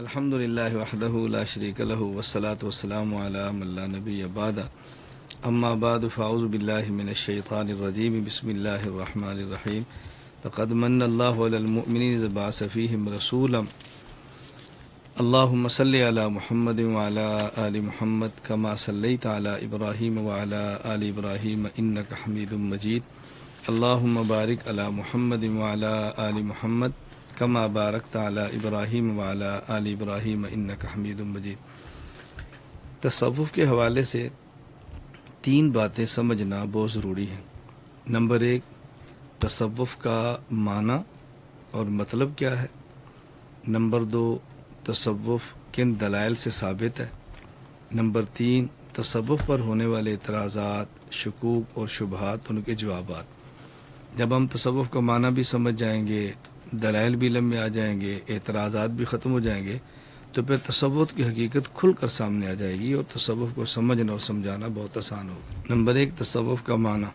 الحمد للہ وحدہ لا شریک لہ والصلاة والسلام علی من لا نبی بعد اما بعد فاعوذ باللہ من الشیطان الرجیم بسم اللہ الرحمن الرحیم لقد من اللہ علی المؤمنین اذ بعث فیہم رسولا اللہم صلی علی محمد وعلی آل محمد کما صلیت علی ابراہیم وعلی آل ابراہیم انک حمید مجید اللہم بارک علی محمد وعلی آل محمد کما بارکت علی ابراہیم وعلی آل ابراہیم انک حمید مجید۔ تصوف کے حوالے سے تین باتیں سمجھنا بہت ضروری ہیں۔ نمبر ایک، تصوف کا معنی اور مطلب کیا ہے۔ نمبر دو، تصوف کن دلائل سے ثابت ہے۔ نمبر تین، تصوف پر ہونے والے اعتراضات، شکوک اور شبہات، ان کے جوابات۔ جب ہم تصوف کا معنی بھی سمجھ جائیں گے، دلائل بھی لمبے آ جائیں گے، اعتراضات بھی ختم ہو جائیں گے، تو پھر تصوف کی حقیقت کھل کر سامنے آ جائے گی اور تصوف کو سمجھنا اور سمجھانا بہت آسان ہوگا۔ نمبر ایک، تصوف کا معنی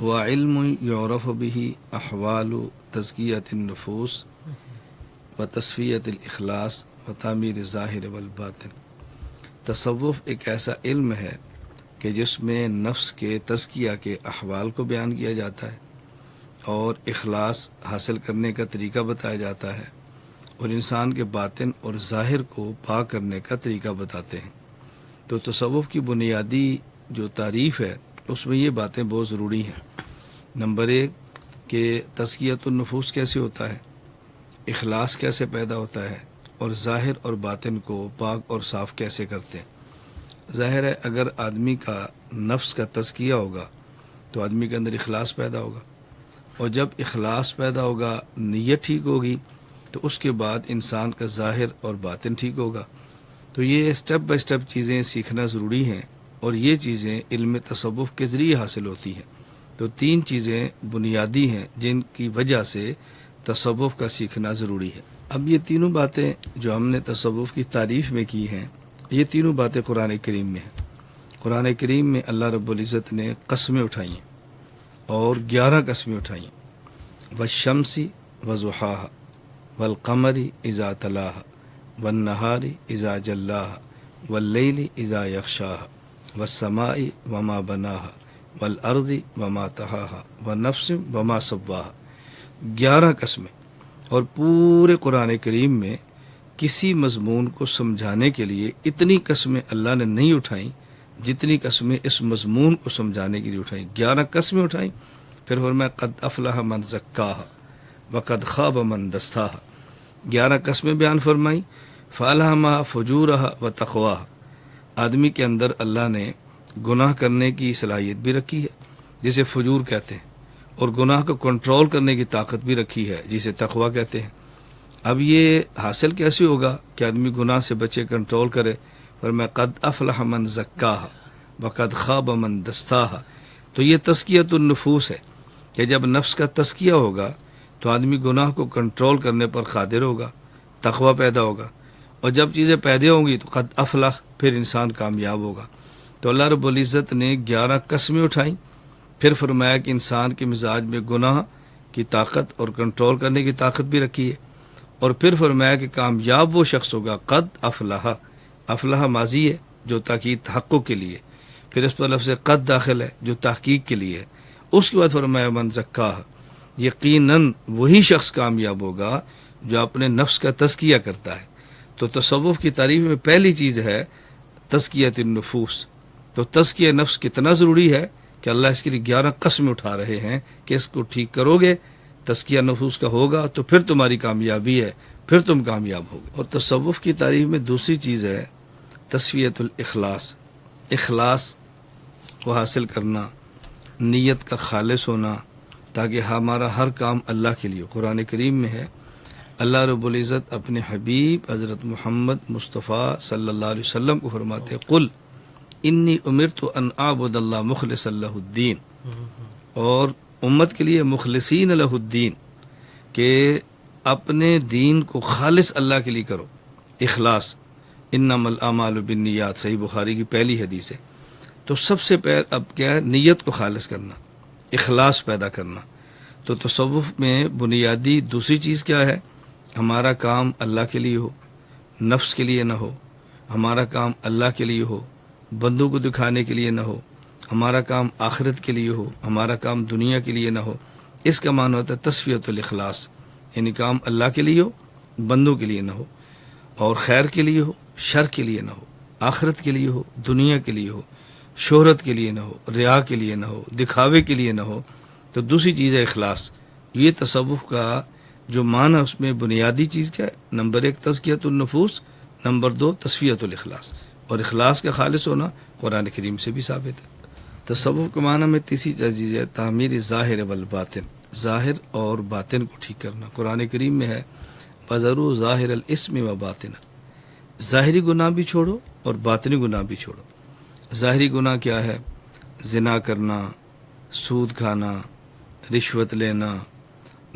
ہوا علم یعرف به احوال تزکیۃ النفوس و تصفیۃ الاخلاص و تعمیر الظاہر والباطن۔ تصوف ایک ایسا علم ہے کہ جس میں نفس کے تزکیہ کے احوال کو بیان کیا جاتا ہے اور اخلاص حاصل کرنے کا طریقہ بتایا جاتا ہے، اور انسان کے باطن اور ظاہر کو پاک کرنے کا طریقہ بتاتے ہیں۔ تو تصوف کی بنیادی جو تعریف ہے اس میں یہ باتیں بہت ضروری ہیں۔ نمبر ایک کہ تزکیۃ النفوس کیسے ہوتا ہے، اخلاص کیسے پیدا ہوتا ہے، اور ظاہر اور باطن کو پاک اور صاف کیسے کرتے ہیں۔ ظاہر ہے اگر آدمی کا نفس کا تزکیہ ہوگا تو آدمی کے اندر اخلاص پیدا ہوگا، اور جب اخلاص پیدا ہوگا، نیت ٹھیک ہوگی، تو اس کے بعد انسان کا ظاہر اور باطن ٹھیک ہوگا۔ تو یہ اسٹیپ بائی اسٹیپ چیزیں سیکھنا ضروری ہیں، اور یہ چیزیں علم تصوف کے ذریعے حاصل ہوتی ہیں۔ تو تین چیزیں بنیادی ہیں جن کی وجہ سے تصوف کا سیکھنا ضروری ہے۔ اب یہ تینوں باتیں جو ہم نے تصوف کی تعریف میں کی ہیں، یہ تینوں باتیں قرآن کریم میں ہیں۔ قرآن کریم میں اللہ رب العزت نے قسمیں اٹھائی ہیں، اور 11 قسمیں اٹھائیں۔ والشمس وضحاها والقمر اذا تلاها والنہار اذا جلاها واللیل اذا یغشاها والسماء وما بناها والارض وما طحاها والنفس وما سواها۔ 11 قسمیں، اور پورے قرآن کریم میں کسی مضمون کو سمجھانے کے لیے اتنی قسمیں اللہ نے نہیں اٹھائیں جتنی قسمیں اس مضمون کو سمجھانے کے لیے اٹھائیں۔ 11 قسمیں اٹھائیں، پھر فرمایا قد افلح من زکاها وقد خواب من دستاها۔ 11 قسمیں بیان فرمائیں، فالہمها فجورها وتقواها۔ آدمی کے اندر اللہ نے گناہ کرنے کی صلاحیت بھی رکھی ہے جسے فجور کہتے ہیں، اور گناہ کو کنٹرول کرنے کی طاقت بھی رکھی ہے جسے تقوی کہتے ہیں۔ اب یہ حاصل کیسے ہوگا کہ آدمی گناہ سے بچے، کنٹرول کرے؟ فرمایا قد افلح من زکاها وقد خواب من دستاها۔ تو یہ تزکیۃ النفوس ہے کہ جب نفس کا تزکیہ ہوگا تو آدمی گناہ کو کنٹرول کرنے پر قادر ہوگا، تقوی پیدا ہوگا، اور جب چیزیں پیدا ہوں گی تو قد افلح، پھر انسان کامیاب ہوگا۔ تو اللہ رب العزت نے 11 قسمیں اٹھائیں، پھر فرمایا کہ انسان کے مزاج میں گناہ کی طاقت اور کنٹرول کرنے کی طاقت بھی رکھی ہے، اور پھر فرمایا کہ کامیاب وہ شخص ہوگا قد افلح۔ افلح ماضی ہے جو تاکید تحقق کے لیے، پھر اس پر لفظ قد داخل ہے جو تحقیق کے لیے ہے۔ اس کے بعد فرمایا من زکاہ، یقیناً وہی شخص کامیاب ہوگا جو اپنے نفس کا تزکیہ کرتا ہے۔ تو تصوف کی تعریف میں پہلی چیز ہے تزکیۃ النفوس۔ تو تزکیہ نفس کتنا ضروری ہے کہ اللہ اس کے لیے 11 قسمیں اٹھا رہے ہیں کہ اس کو ٹھیک کرو گے، تزکیہ نفوس کا ہوگا تو پھر تمہاری کامیابی ہے، پھر تم کامیاب ہوگے۔ اور تصوف کی تعریف میں دوسری چیز ہے تصفیۃ الاخلاص۔ اخلاص کو حاصل کرنا، نیت کا خالص ہونا، تاکہ ہمارا ہر کام اللہ کے لیے۔ قرآن کریم میں ہے اللہ رب العزت اپنے حبیب حضرت محمد مصطفیٰ صلی اللہ علیہ وسلم کو فرماتے قل انی امرت ان اعبد اللہ مخلصا لہ الدین، اور امت کے لیے مخلصین لہ الدین، کہ اپنے دین کو خالص اللہ کے لیے کرو، اخلاص۔ انما الاعمال بالنیات، صحیح بخاری کی پہلی حدیث ہے۔ تو سب سے پہلے اب کیا ہے؟ نیت کو خالص کرنا، اخلاص پیدا کرنا۔ تو تصوف میں بنیادی دوسری چیز کیا ہے؟ ہمارا کام اللہ کے لیے ہو، نفس کے لیے نہ ہو، ہمارا کام اللہ کے لیے ہو، بندوں کو دکھانے کے لیے نہ ہو، ہمارا کام آخرت کے لیے ہو، ہمارا کام دنیا کے لیے نہ ہو۔ اس کا معنی ہوتا ہے تصفیۃ الاخلاص، یعنی کام اللہ کے لیے ہو، بندوں کے لیے نہ ہو، اور خیر کے لیے ہو، شر کے لیے نہ ہو، آخرت کے لیے ہو، دنیا کے لیے ہو، شہرت کے لیے نہ ہو، ریا کے لیے نہ ہو، دکھاوے کے لیے نہ ہو۔ تو دوسری چیز ہے اخلاص۔ یہ تصوف کا جو معنی اس میں بنیادی چیز کیا ہے؟ نمبر 1 تزکیۃ النفوس، نمبر 2 تصفیۃ الاخلاص، اور اخلاص کا خالص ہونا قرآن کریم سے بھی ثابت ہے۔ تصوف کے معنی میں تیسری چیز ہے تعمیر ظاہر والباطن، ظاہر اور باطن کو ٹھیک کرنا۔ قرآن کریم میں ہے فَذَرُوا ظَاهِرَ الْإِثْمِ وَبَاطِنَهُ، ظاہری گناہ بھی چھوڑو اور باطنی گناہ بھی چھوڑو۔ ظاہری گناہ کیا ہے؟ زنا کرنا، سود کھانا، رشوت لینا،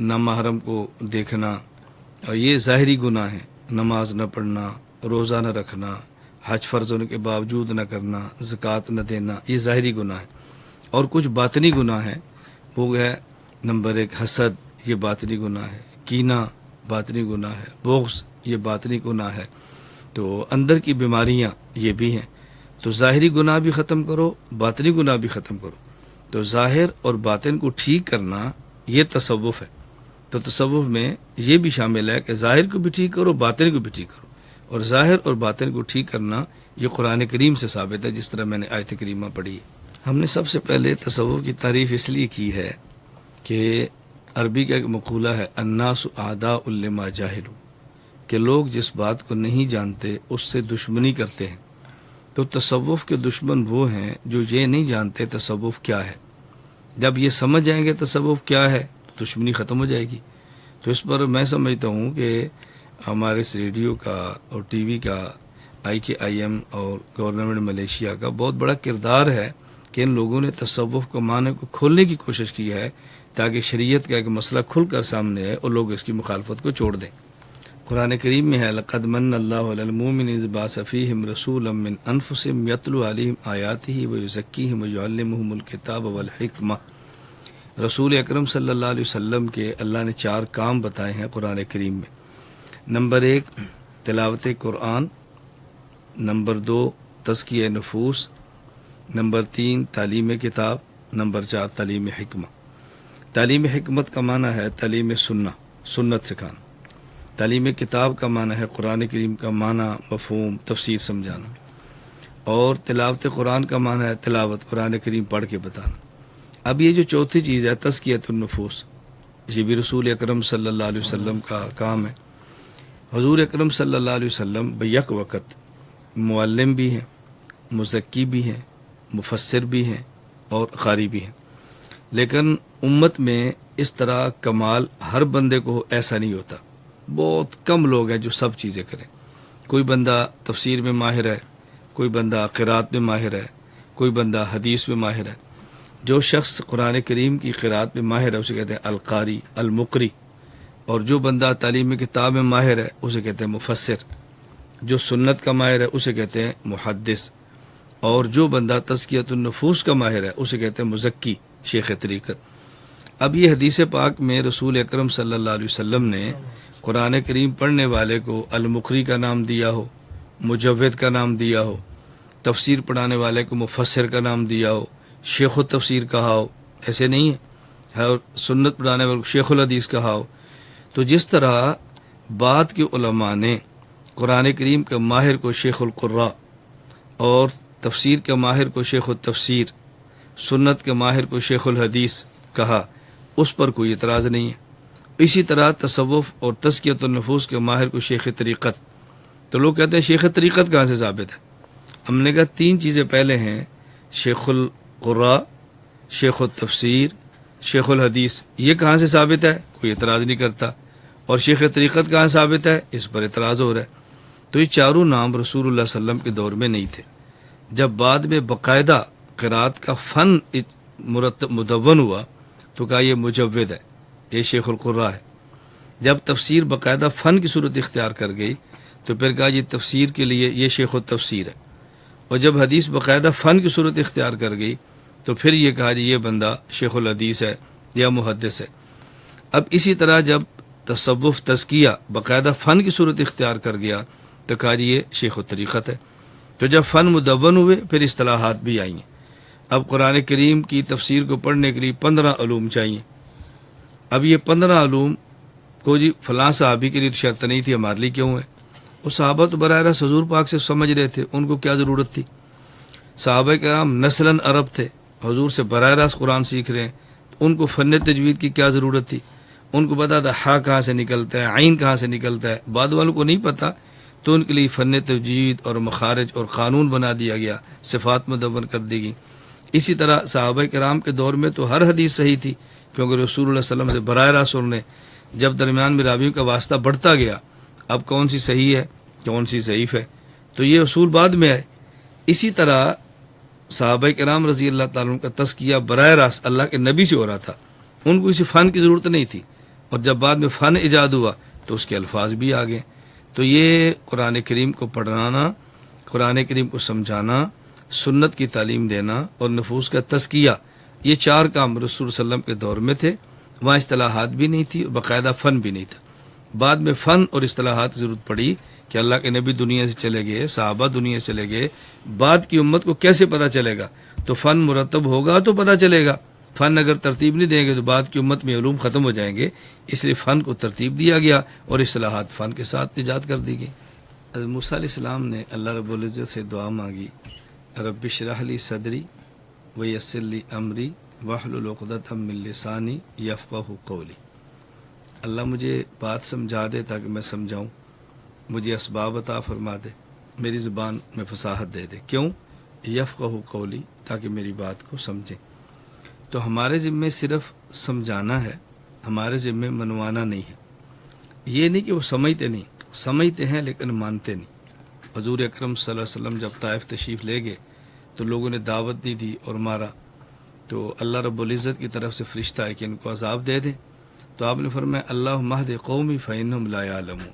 نامحرم کو دیکھنا، اور یہ ظاہری گناہ ہیں۔ نماز نہ پڑھنا، روزہ نہ رکھنا، حج فرض ہونے کے باوجود نہ کرنا، زکوٰۃ نہ دینا، یہ ظاہری گناہ ہے۔ اور کچھ باطنی گناہ ہیں، وہ ہے نمبر 1 حسد، یہ باطنی گناہ ہے، کینہ باطنی گناہ ہے، بغض یہ باطنی گناہ ہے۔ تو اندر کی بیماریاں یہ بھی ہیں۔ تو ظاہری گناہ بھی ختم کرو، باطنی گناہ بھی ختم کرو۔ تو ظاہر اور باطن کو ٹھیک کرنا یہ تصوف ہے۔ تو تصوف میں یہ بھی شامل ہے کہ ظاہر کو بھی ٹھیک کرو، باطن کو بھی ٹھیک کرو، اور ظاہر اور باطن کو ٹھیک کرنا یہ قرآن کریم سے ثابت ہے، جس طرح میں نے آیت کریمہ پڑھی۔ ہم نے سب سے پہلے تصوف کی تعریف اس لیے کی ہے کہ عربی کا ایک مقولہ ہے الناس اعداء لما جاہلوا، کہ لوگ جس بات کو نہیں جانتے اس سے دشمنی کرتے ہیں۔ تو تصوف کے دشمن وہ ہیں جو یہ نہیں جانتے تصوف کیا ہے۔ جب یہ سمجھ جائیں گے تصوف کیا ہے تو دشمنی ختم ہو جائے گی۔ تو اس پر میں سمجھتا ہوں کہ ہمارے اس ریڈیو کا اور ٹی وی کا، IKIM اور گورنمنٹ ملیشیا کا بہت بڑا کردار ہے کہ ان لوگوں نے تصوف کے معنی کو کھولنے کی کوشش کی ہے، تاکہ شریعت کا ایک مسئلہ کھل کر سامنے ہے اور لوگ اس کی مخالفت کو چھوڑ دیں۔ قرآن کریم میں ہے لَقَدْ مَنَّ اللَّهُ عَلَى الْمُؤْمِنِينَ إِذْ بَعَثَ فِيهِمْ رَسُولًا مِّنْ أَنفُسِهِمْ يَتْلُو عَلَيْهِمْ آيَاتِهِ وَيُزَكِّيهِمْ وَيُعَلِّمُهُمُ الْكِتَابَ وَالْحِكْمَةَ۔ رسول اکرم صلی اللہ علیہ وسلم کے اللہ نے 4 کام بتائے ہیں قرآن کریم میں۔ نمبر 1 تلاوت قرآن، نمبر 2 تزکیہ نفوس، نمبر 3 تعلیم کتاب، نمبر 4 تعلیم حکمہ۔ تعلیم حکمت کا معنی ہے تعلیم سنت سکھانا۔ تعلیم کتاب کا معنی ہے قرآن کریم کا معنی، مفہوم، تفسیر سمجھانا۔ اور تلاوت قرآن کا معنی ہے تلاوت قرآن کریم پڑھ کے بتانا۔ اب یہ جو چوتھی چیز ہے تزکیۃ النفوس، یہ بھی رسول اکرم صلی اللہ علیہ وسلم کا کام ہے۔ حضور اکرم صلی اللہ علیہ وسلم بیک وقت معلم بھی ہیں، مزکی بھی ہیں، مفسر بھی ہیں اور قاری بھی ہیں۔ لیکن امت میں اس طرح کمال ہر بندے کو ایسا نہیں ہوتا۔ بہت کم لوگ ہیں جو سب چیزیں کریں۔ کوئی بندہ تفسیر میں ماہر ہے، کوئی بندہ قرات میں ماہر ہے، کوئی بندہ حدیث میں ماہر ہے۔ جو شخص قرآن کریم کی قرات میں ماہر ہے اسے کہتے ہیں القاری، المقری، اور جو بندہ تعلیم کتاب میں ماہر ہے اسے کہتے ہیں مفسر، جو سنت کا ماہر ہے اسے کہتے ہیں محدث، اور جو بندہ تزکیۃ النفوس کا ماہر ہے اسے کہتے ہیں مزکی، شیخ طریقت۔ اب یہ حدیث پاک میں رسول اکرم صلی اللہ علیہ وسلم نے قرآن کریم پڑھنے والے کو المقری کا نام دیا ہو، مجود کا نام دیا ہو، تفسیر پڑھانے والے کو مفسر کا نام دیا ہو، شیخ التفسیر کہا ہو، ایسے نہیں ہے، اور سنت پڑھانے والے کو شیخ الحدیث کہا ہو۔ تو جس طرح بعد کے علماء نے قرآن کریم کے ماہر کو شیخ القراء اور تفسیر کے ماہر کو شیخ التفسیر، سنت کے ماہر کو شیخ الحدیث کہا، اس پر کوئی اعتراض نہیں ہے۔ اسی طرح تصوف اور تزکیۃ النفوس کے ماہر کو شیخ طریقت۔ تو لوگ کہتے ہیں شیخ طریقت کہاں سے ثابت ہے؟ ہم نے کہا 3 چیزیں پہلے ہیں، شیخ القراء، شیخ التفسیر، شیخ الحدیث، یہ کہاں سے ثابت ہے؟ کوئی اعتراض نہیں کرتا۔ اور شیخ طریقت کہاں ثابت ہے؟ اس پر اعتراض ہو رہا ہے۔ تو یہ 4 نام رسول اللہ صلی اللہ علیہ وسلم کے دور میں نہیں تھے۔ جب بعد میں باقاعدہ قرات کا فن مدون ہوا تو کہا یہ مجود ہے، یہ شیخ القراء ہے۔ جب تفسیر باقاعدہ فن کی صورت اختیار کر گئی تو پھر کہا یہ تفسیر کے لیے یہ شیخ التفسیر ہے۔ اور جب حدیث باقاعدہ فن کی صورت اختیار کر گئی تو پھر یہ کہا یہ بندہ شیخ الحدیث ہے یا محدث ہے۔ اب اسی طرح جب تصوف تزکیہ باقاعدہ فن کی صورت اختیار کر گیا تو کہا یہ شیخ و طریقت ہے۔ تو جب فن مدون ہوئے پھر اصطلاحات بھی آئی ہیں۔ اب قرآن کریم کی تفسیر کو پڑھنے کے لیے 15 علوم چاہیے۔ اب یہ 15 علوم کو جی فلاں صحابی کے لیے تو شرط نہیں تھی، ہمارے لیے کیوں ہے؟ وہ صحابہ تو براہ راست حضور پاک سے سمجھ رہے تھے، ان کو کیا ضرورت تھی؟ صحابہ کرام نسلاً عرب تھے، حضور سے براہ راست قرآن سیکھ رہے ہیں، تو ان کو فن تجوید کی کیا ضرورت تھی؟ ان کو پتا تھا ہا کہاں سے نکلتا ہے، عین کہاں سے نکلتا ہے، بعد والوں کو نہیں پتا، تو ان کے لیے فن تجوید اور مخارج اور قانون بنا دیا گیا، صفات مدون کر دی گئی۔ اسی طرح صحابہ کرام کے دور میں تو ہر حدیث صحیح تھی، کیونکہ رسول اللہ صلی اللہ علیہ وسلم سے براہ راست سننے۔ جب درمیان میں راویوں کا واسطہ بڑھتا گیا، اب کون سی صحیح ہے کون سی ضعیف ہے، تو یہ اصول بعد میں آئے۔ اسی طرح صحابہ کرام رضی اللہ تعالیٰ عنہ کا تزکیہ براہ راست اللہ کے نبی سے ہو رہا تھا، ان کو کسی فن کی ضرورت نہیں تھی، اور جب بعد میں فن ایجاد ہوا تو اس کے الفاظ بھی آ گئے۔ تو یہ قرآن کریم کو پڑھانا، قرآن کریم کو سمجھانا، سنت کی تعلیم دینا اور نفوس کا تزکیہ، یہ 4 کام رسول صلی اللہ علیہ وسلم کے دور میں تھے۔ وہاں اصطلاحات بھی نہیں تھی اور باقاعدہ فن بھی نہیں تھا۔ بعد میں فن اور اصطلاحات کی ضرورت پڑی کہ اللہ کے نبی دنیا سے چلے گئے، صحابہ دنیا سے چلے گئے، بعد کی امت کو کیسے پتہ چلے گا؟ تو فن مرتب ہوگا تو پتہ چلے گا، فن اگر ترتیب نہیں دیں گے تو بعد کی امت میں علوم ختم ہو جائیں گے، اس لیے فن کو ترتیب دیا گیا اور اصطلاحات فن کے ساتھ ایجاد کر دی گئی۔ حضرت موسیٰ علیہ السلام نے اللہ رب العزت سے دعا مانگی، رب اشرح لی صدری ویسر لی امری واحلل عقدۃ من لسانی یفقہوا قولی۔ اللہ مجھے بات سمجھا دے تاکہ میں سمجھاؤں، مجھے اسباب عطا فرما دے، میری زبان میں فصاحت دے دے۔ کیوں؟ یفقہوا قولی، تاکہ میری بات کو سمجھیں۔ تو ہمارے ذمے صرف سمجھانا ہے، ہمارے ذمے منوانا نہیں ہے۔ یہ نہیں کہ وہ سمجھتے نہیں، سمجھتے ہیں لیکن مانتے نہیں۔ حضور اکرم صلی اللہ علیہ وسلم جب طائف تشریف لے گئے تو لوگوں نے دعوت دی تھی اور مارا، تو اللہ رب العزت کی طرف سے فرشتہ ہے کہ ان کو عذاب دے دیں، تو آپ نے فرمایا اللہم اہد قومی فإنہم لا یعلمون،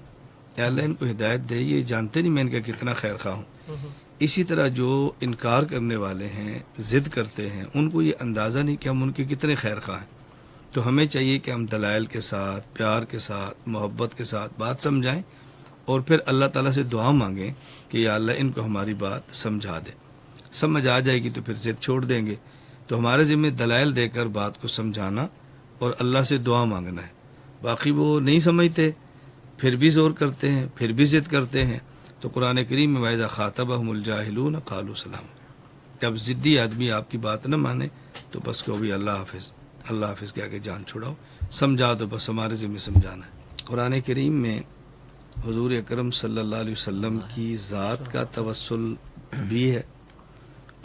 اے اللہ ان کو ہدایت دے، یہ جانتے نہیں میں ان کا کتنا خیر خواہ ہوں۔ اسی طرح جو انکار کرنے والے ہیں، ضد کرتے ہیں، ان کو یہ اندازہ نہیں کہ ہم ان کے کتنے خیر خواہ ہیں۔ تو ہمیں چاہیے کہ ہم دلائل کے ساتھ، پیار کے ساتھ، محبت کے ساتھ بات سمجھائیں، اور پھر اللہ تعالیٰ سے دعا مانگیں کہ یا اللہ ان کو ہماری بات سمجھا دے۔ سمجھ آ جائے گی تو پھر ضد چھوڑ دیں گے۔ تو ہمارے ذمہ دلائل دے کر بات کو سمجھانا اور اللہ سے دعا مانگنا ہے۔ باقی وہ نہیں سمجھتے، پھر بھی زور کرتے ہیں، پھر بھی ضد کرتے ہیں، تو قرآن کریم میں وَإِذَا خَاطَبَهُمُ الْجَاهِلُونَ قَالُوا سَلَامًا، جب ضدی آدمی آپ کی بات نہ مانے تو بس کو بھی اللہ حافظ، اللہ حافظ کہہ کے جان چھڑاؤ، سمجھا دو، بس ہمارے ذمہ سمجھانا ہے۔ قرآن کریم میں حضور اکرم صلی اللہ علیہ وسلم کی ذات کا توسل بھی ہے،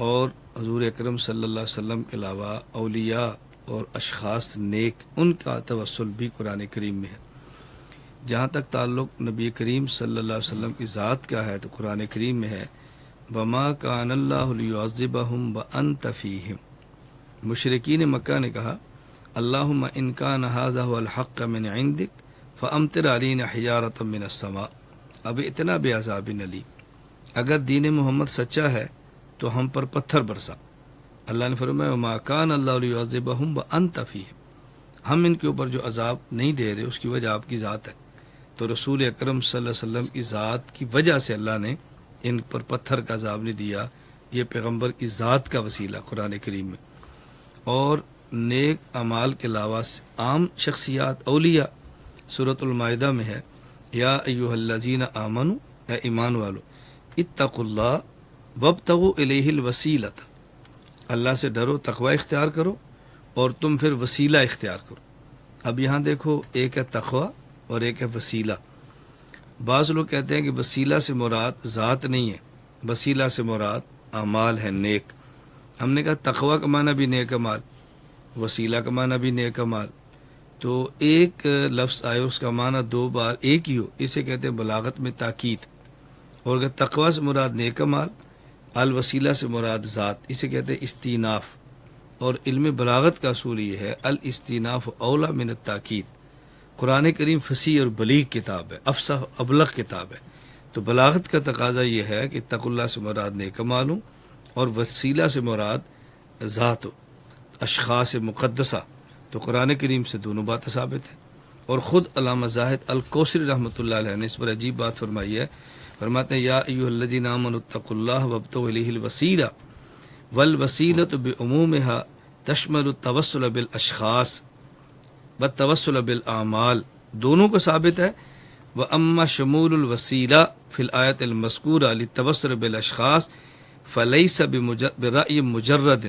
اور حضور اکرم صلی اللہ علیہ وسلم کے علاوہ اولیاء اور اشخاص نیک، ان کا توسل بھی قرآن کریم میں ہے۔ جہاں تک تعلق نبی کریم صلی اللہ علیہ وسلم کی ذات کا ہے تو قرآن کریم میں ہے وَمَا كَانَ اللَّهُ لِيُعَذِّبَهُمْ وَأَنْتَ فِيهِمْ۔ مشرکین مکہ نے کہا اللہم ان کان ھذا ھو الحق من عندک فامطر علینا حجارۃ من السماء اب اتنا بعذاب الیم، اگر دین محمد سچا ہے تو ہم پر پتھر برسا۔ اللہ نے فرمایا وما کان اللہ لیعذبہم وانت فیہم، ہم ان کے اوپر جو عذاب نہیں دے رہے اس کی وجہ آپ کی ذات ہے۔ تو رسول اکرم صلی اللہ علیہ وسلم کی ذات کی وجہ سے اللہ نے ان پر پتھر کا عذاب نہیں دیا، یہ پیغمبر کی ذات کا وسیلہ قرآن کریم میں۔ اور نیک اعمال کے علاوہ عام شخصیات اولیاء سورۃ المائدہ میں ہے یا ایھا الذین آمنوا، اے ایمان والو، اتقوا اللہ وابتغوا الیہ الوسیلۃ، اللہ سے ڈرو، تقوی اختیار کرو اور تم پھر وسیلہ اختیار کرو۔ اب یہاں دیکھو، ایک ہے تقوی اور ایک ہے وسیلہ۔ بعض لوگ کہتے ہیں کہ وسیلہ سے مراد ذات نہیں ہے، وسیلہ سے مراد اعمال ہے نیک۔ ہم نے کہا تقوی کا معنی بھی نیک اعمال، وسیلہ کا معنی بھی نیک اعمال، تو ایک لفظ آئے اس کا معنی دو بار ایک ہی ہو، اسے کہتے ہیں بلاغت میں تاکید۔ اور اگر تقوی سے مراد نیک اعمال، الوسیلہ سے مراد ذات، اسے کہتے ہیں استیناف۔ اور علم بلاغت کا اصول یہ ہے الاستیناف اولا من التاکید۔ قرآن کریم فصیح اور بلیغ کتاب ہے، افصح ابلغ کتاب ہے، تو بلاغت کا تقاضا یہ ہے کہ تقوی اللہ سے مراد نیک اعمال ہوں اور وسیلہ سے مراد ذات ہو، اشخاص مقدسہ۔ تو قرآن کریم سے دونوں باتیں ثابت ہیں۔ اور خود علامہ زاہد الکوثری رحمۃ اللہ علیہ نے اس پر عجیب بات فرمائی ہے، فرماتے ہیں یا ایھا الذین آمنوا اتقوا اللہ وابتغوا الیہ الوسیلہ والوسیلۃ بعمومھا تشمل التوسل بالاشخاص والتوسل بالاعمال، دونوں کو ثابت ہے. واما شمول الوسیلہ فی الآیۃ المذکورہ للتوسل بالاشخاص فلیس برأی مجرد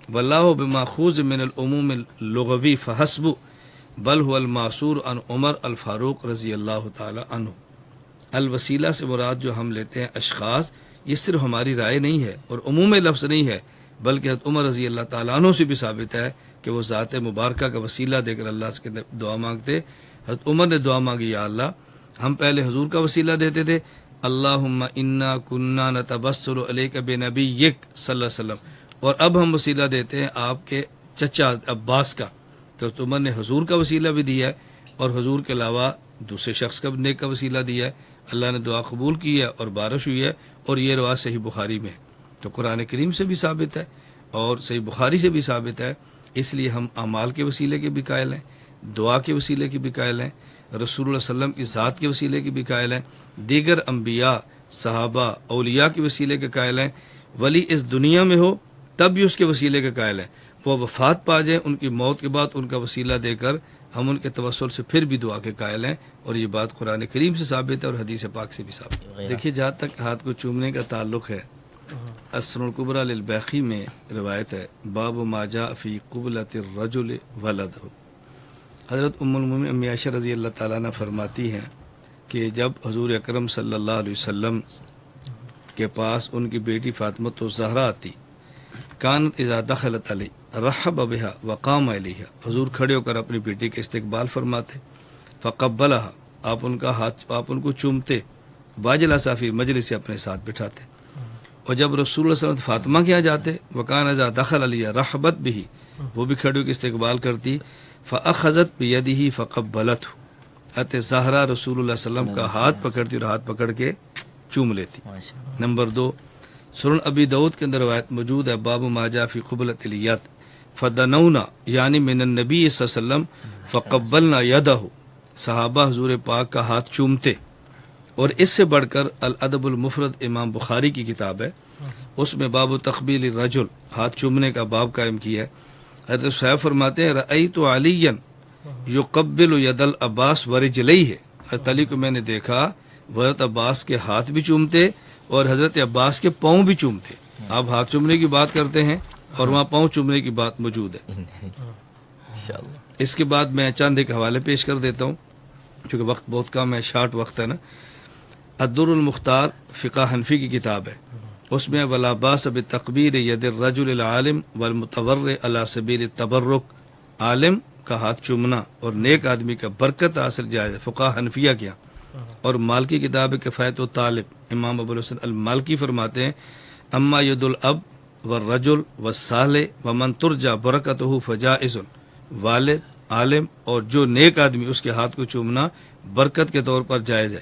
واللہ بماخوذ من العموم اللغوی فحسب بل هو الماثور عن عمر الفاروق رضی اللہ تعالی عنہ. الوسیلہ سے مراد جو ہم لیتے ہیں اشخاص، یہ صرف ہماری رائے نہیں ہے اور عموم لفظ نہیں ہے، بلکہ حضرت عمر رضی اللہ تعالیٰ عنہ سے بھی ثابت ہے کہ وہ ذات مبارکہ کا وسیلہ دے کر اللہ سے دعا مانگتے. حضرت عمر نے دعا مانگی یا اللہ ہم پہلے حضور کا وسیلہ دیتے تھے، اللہم انا کننا نتبسل الیک بنبیک صلی اللہ علیہ وسلم، اور اب ہم وسیلہ دیتے ہیں آپ کے چچا عباس کا. تو حضرت عمر نے حضور کا وسیلہ بھی دیا ہے اور حضور کے علاوہ دوسرے شخص کا نیک کا وسیلہ دیا ہے. اللہ نے دعا قبول کی ہے اور بارش ہوئی ہے، اور یہ روایت صحیح بخاری میں ہے. تو قرآن کریم سے بھی ثابت ہے اور صحیح بخاری سے بھی ثابت ہے. اس لیے ہم اعمال کے وسیلے کے بھی قائل ہیں، دعا کے وسیلے کی بھی قائل ہیں، رسول اللہ صلی اللہ علیہ وسلم کی ذات کے وسیلے کی بھی قائل ہیں، دیگر انبیاء صحابہ اولیاء کے وسیلے کے قائل ہیں. ولی اس دنیا میں ہو تب بھی اس کے وسیلے کے قائل ہیں، وہ وفات پا جائیں ان کی موت کے بعد ان کا وسیلہ دے کر ہم ان کے توسل سے پھر بھی دعا کے قائل ہیں، اور یہ بات قرآن کریم سے ثابت ہے اور حدیث پاک سے بھی ثابت ہے. دیکھیے جہاں تک ہاتھ کو چومنے کا تعلق ہے، السنن الکبریٰ للبیہقی میں روایت ہے باب ما جاء فی قبلۃ الرجل ولدہ. حضرت ام المومنین امی عائشہ رضی اللہ تعالیٰ عنہ فرماتی ہیں کہ جب حضور اکرم صلی اللہ علیہ وسلم کے پاس ان کی بیٹی فاطمہ الزہرا آتی، کانت اذا دخلت علی رحب بها وقام الیہا، حضور کھڑے ہو کر اپنی بیٹی کے استقبال فرماتے، فقبلها، آپ ان کو چومتے، واجلس فی مجلس سے اپنے ساتھ بٹھاتے. اور جب رسول اللہ صلی اللہ علیہ وسلم فاطمہ کے یہاں جاتے، وکان اذا دخل علیہ رحبت به، وہ بھی کھڑے ہو کے استقبال کرتی، فاخذت بیدہ فقبلته، حضرت زہرا رسول اللہ صلی اللہ علیہ وسلم کا ہاتھ پکڑتی اور ہاتھ پکڑ کے چوم لیتی. نمبر 2، سنن ابی داؤد کے اندر روایت موجود ہے باب ما جاء فی قبلۃ الیت فدنونا، یعنی من النبی صلی اللہ علیہ وسلم فقبلنا یدہ، صحابہ حضور پاک کا ہاتھ چومتے. اور اس سے بڑھ کر الادب المفرد امام بخاری کی کتاب ہے، اس میں باب تقبیل الرجل، ہاتھ چومنے کا باب قائم کیا ہے. حضرت صحیح فرماتے ہیں رأیت علیٰ یقبل ید العباس ورجلیہ، حضرت علی کو میں نے دیکھا وہ حضرت عباس کے ہاتھ بھی چومتے اور حضرت عباس کے پاؤں بھی چومتے. آپ ہاتھ چومنے کی بات کرتے ہیں اور وہاں پاؤں چومنے کی بات موجود ہے. اس کے بعد میں چند ایک حوالے پیش کر دیتا ہوں کیونکہ وقت بہت کم ہے، شارٹ وقت ہے نا. الدر المختار فقہ حنفی کی کتاب ہے، اس میں ولا باس بتقبیر ید الرجل العالم والمتورع علی سبیل التبرک، عالم کا ہاتھ چومنا اور نیک آدمی کا برکت حاصل جائز ہے فقہ حنفیہ کیا. اور مالکی کتاب کفایت و طالب، امام ابو الحسن المالکی فرماتے ہیں اما ید الاب والرجل والصالح ومن ترجى برکتہ فجائز، والد، عالم اور جو نیک آدمی اس کے ہاتھ کو چومنا برکت کے طور پر جائز ہے.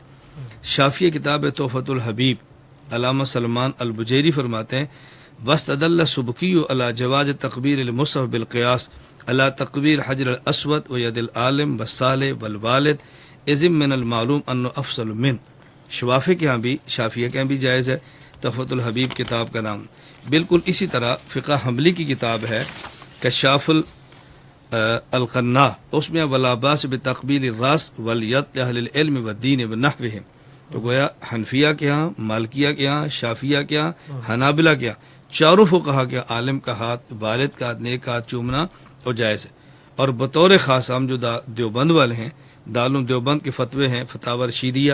شافعی کتاب تحفۃ الحبیب، علامہ سلمان البجیری فرماتے ہیں واستدل سبکی علی جواز تقبیر المصحف بالقیاس علی تقبیر حجر الاسود و ید العالم والصالح والوالد اذن من المعلوم انه افضل من. شوافی کے ہاں بھی، شافعیہ کے ہاں بھی جائز ہے. تحفۃ الحبیب کتاب کا نام. بالکل اسی طرح فقہ حنبلی کی کتاب ہے کشاف القناع، اس میں ولا باس بتقبیل الراس والید لاہل العلم والدین ونحوہم. تو گویا حنفیہ کے ہاں، مالکیہ کے ہاں، شافعیہ کے ہاں، حنابلہ کے ہاں، چاروں فقہا کے عالم کا ہاتھ، والد کا ہاتھ، نیک کا ہاتھ چومنا اور جائز ہے. اور بطور خاص ہم جو دیوبند والے ہیں، دارالعلوم دیوبند کے فتوے ہیں فتاوی رشیدیہ،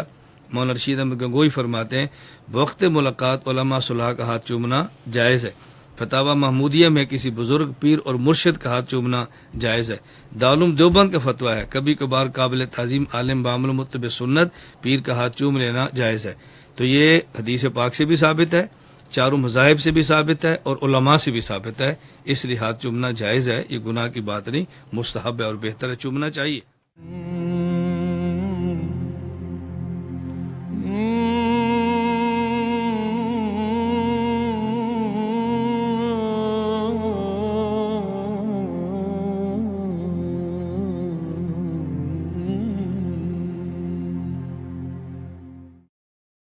مولانا رشید احمد گنگوئی فرماتے ہیں وقت ملاقات علماء صلحاء کا ہاتھ چومنا جائز ہے. فتاوی محمودیہ میں کسی بزرگ پیر اور مرشد کا ہاتھ چومنا جائز ہے. دارالعلوم دیوبند کا فتویٰ ہے کبھی کبھار قابل تعظیم عالم بعمل متبع سنت پیر کا ہاتھ چوم لینا جائز ہے. تو یہ حدیث پاک سے بھی ثابت ہے، چاروں مذاہب سے بھی ثابت ہے اور علماء سے بھی ثابت ہے. اس لیے ہاتھ چومنا جائز ہے، یہ گناہ کی بات نہیں، مستحب ہے اور بہتر ہے، چومنا چاہیے.